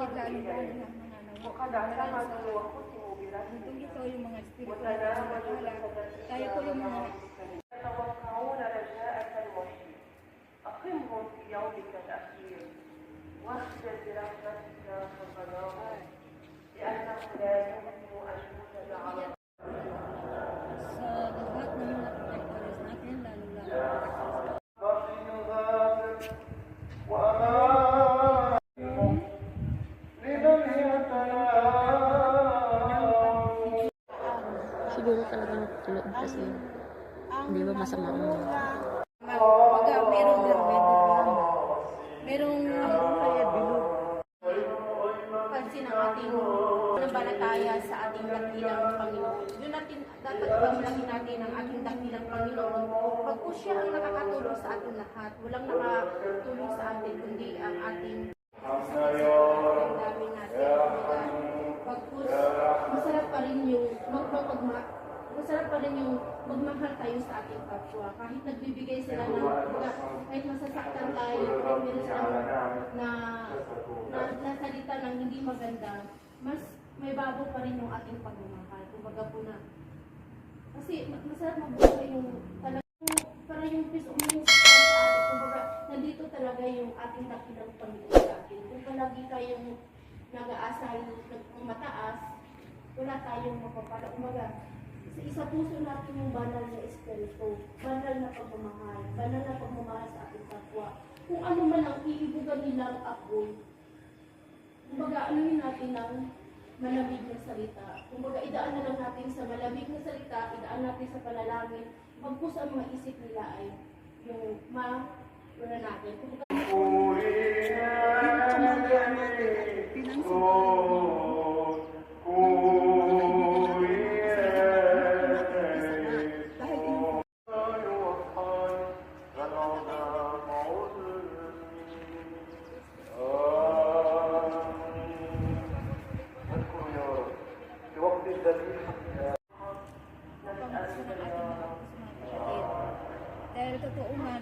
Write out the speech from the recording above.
bakit lalo-lalo ng mga nawawala sa mundo ito, yung mga espiritu na nawawala. Tayo po yung mga يتوقعون رجاءة المحيي أقمهم في يومك الأخير واغفر برحمتك خطاياهم لأنه لا يمكن أن يوجد على sa lahat ng mga protectors natin, lalo-lalo. Siguro talaga natulog kasi hindi ba masama ang Baga, merong pansin ang ating nabalataya sa ating dakilang Panginoon. Yun natin, dapat pamulakin natin ang ating dakilang Panginoon. Pag po siya ang nakakatulong sa ating lahat, walang nakatulong sa atin, kundi ang ating namin natin. Pag po, masarap pa rin yung masarap pa rin yung magmahal tayo sa ating kapwa. Kahit nagbibigay sila ng, kahit masasaktan tayo, kahit meron silang na salita ng hindi maganda, mas may bago pa rin yung ating pagmamahal. Kumbaga po na, kasi masarap mabuhay yung talagang, para yung peace of mind sa atin. Kumbaga, nandito talaga yung ating dakilang Panginoon sa atin. Kung palagi tayong nag-aasal ng mataas, wala tayong mapapala. Kumbaga, sa isa puso natin yung banal na espiritu, banal na pagmamahal sa ating kapwa. Kung ano man ang iibugan nilang apoy, kumbaga anuhin natin ng malamig na salita. Kumbaga idaan na lang natin sa malamig na salita, idaan natin sa panalangin, pagpus ang mga isip nila ay yung ma-wala natin. Kumbaga,